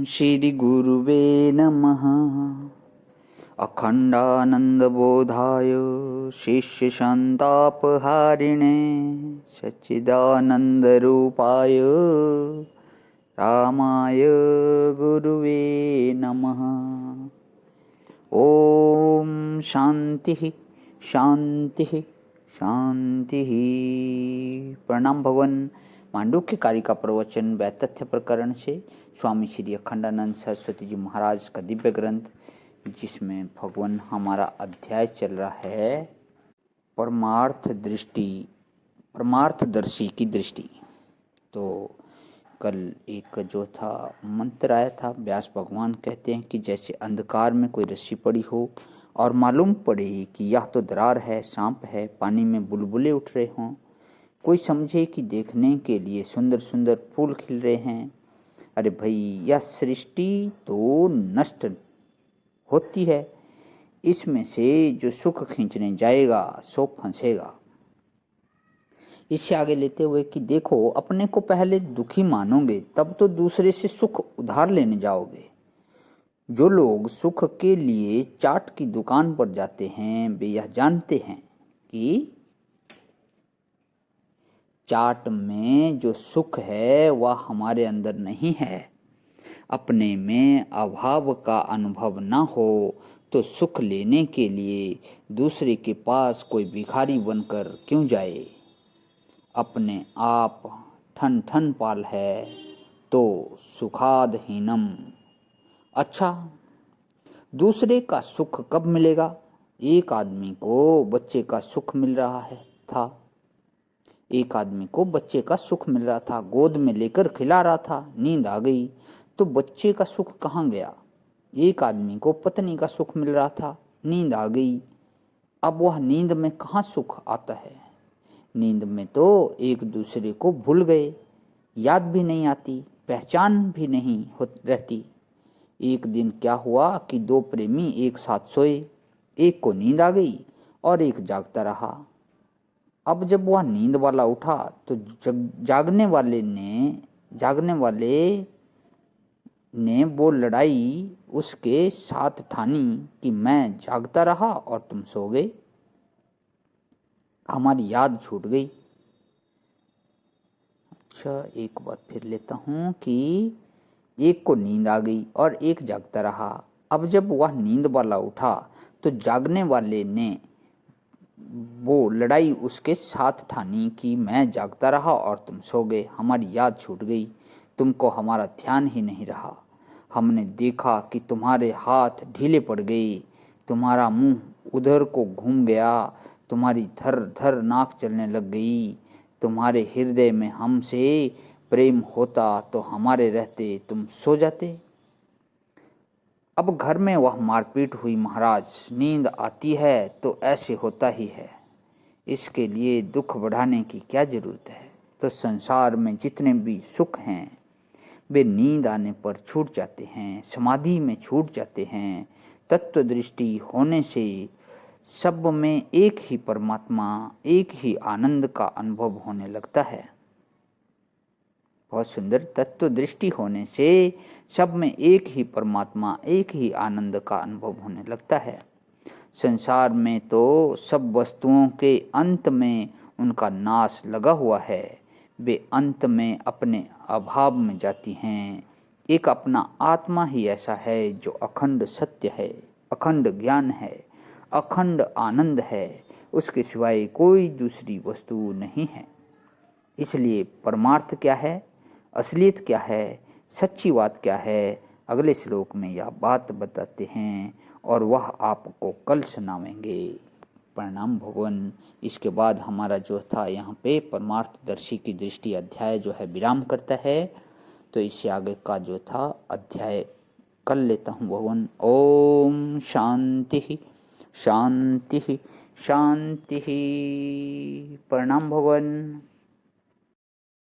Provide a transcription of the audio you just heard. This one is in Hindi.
श्री गुरुवे नमः। अखंडानंदबोधाय शिष्यशांतापहारिणे सच्चिदानंदरूपाय रामाय गुरुवे नमः। ओम शांति शांति शांति। प्रणाम भगवान। मांडुक्य कारिका प्रवचन वैतथ्य प्रकरण से स्वामी श्री अखंडानंद सरस्वती जी महाराज का दिव्य ग्रंथ, जिसमें भगवान हमारा अध्याय चल रहा है परमार्थ दृष्टि, परमार्थदर्शी की दृष्टि। तो कल एक जो था मंत्र आया था, व्यास भगवान कहते हैं कि जैसे अंधकार में कोई रस्सी पड़ी हो और मालूम पड़े कि यह तो दरार है, सांप है, पानी में बुलबुले उठ रहे हों, कोई समझे कि देखने के लिए सुंदर सुंदर फूल खिल रहे हैं। अरे भाई, यह सृष्टि तो नष्ट होती है, इसमें से जो सुख खींचने जाएगा सो फंसेगा। इससे आगे लेते हुए कि देखो, अपने को पहले दुखी मानोगे तब तो दूसरे से सुख उधार लेने जाओगे। जो लोग सुख के लिए चाट की दुकान पर जाते हैं वे यह जानते हैं कि चाट में जो सुख है वह हमारे अंदर नहीं है। अपने में अभाव का अनुभव न हो तो सुख लेने के लिए दूसरे के पास कोई भिखारी बनकर क्यों जाए। अपने आप ठन ठन पाल है तो सुखादहीनम। अच्छा, दूसरे का सुख कब मिलेगा? एक आदमी को बच्चे का सुख मिल रहा था। एक आदमी को बच्चे का सुख मिल रहा था, गोद में लेकर खिला रहा था, नींद आ गई तो बच्चे का सुख कहाँ गया? एक आदमी को पत्नी का सुख मिल रहा था, नींद आ गई, अब वह नींद में कहाँ सुख आता है? नींद में तो एक दूसरे को भूल गए, याद भी नहीं आती, पहचान भी नहीं रहती। एक दिन क्या हुआ कि दो प्रेमी एक साथ सोए, एक को नींद आ गई और एक जागता रहा। अब जब वह नींद वाला उठा तो जागने वाले ने वो लड़ाई उसके साथ ठानी कि मैं जागता रहा और तुम सो गए, हमारी याद छूट गई। अच्छा, एक बार फिर लेता हूँ कि एक को नींद आ गई और एक जागता रहा। अब जब वह नींद वाला उठा तो जागने वाले ने वो लड़ाई उसके साथ ठानी कि मैं जागता रहा और तुम सो गए, हमारी याद छूट गई, तुमको हमारा ध्यान ही नहीं रहा। हमने देखा कि तुम्हारे हाथ ढीले पड़ गए, तुम्हारा मुंह उधर को घूम गया, तुम्हारी धर धर नाक चलने लग गई। तुम्हारे हृदय में हमसे प्रेम होता तो हमारे रहते तुम सो जाते। अब घर में वह मारपीट हुई महाराज, नींद आती है तो ऐसे होता ही है, इसके लिए दुख बढ़ाने की क्या जरूरत है। तो संसार में जितने भी सुख हैं वे नींद आने पर छूट जाते हैं, समाधि में छूट जाते हैं। तत्व दृष्टि होने से सब में एक ही परमात्मा, एक ही आनंद का अनुभव होने लगता है। बहुत सुंदर। तत्व दृष्टि होने से सब में एक ही परमात्मा, एक ही आनंद का अनुभव होने लगता है। संसार में तो सब वस्तुओं के अंत में उनका नाश लगा हुआ है, वे अंत में अपने अभाव में जाती हैं। एक अपना आत्मा ही ऐसा है जो अखंड सत्य है, अखंड ज्ञान है, अखंड आनंद है, उसके सिवाय कोई दूसरी वस्तु नहीं है। इसलिए परमार्थ क्या है, असलियत क्या है, सच्ची बात क्या है, अगले श्लोक में यह बात बताते हैं और वह आपको कल सुनावेंगे। प्रणाम भगवान। इसके बाद हमारा जो था यहाँ पे परमार्थदर्शी की दृष्टि अध्याय जो है विराम करता है। तो इससे आगे का जो था अध्याय कल लेता हूँ भगवान। ओम शांति शांति शांति। प्रणाम भगवान।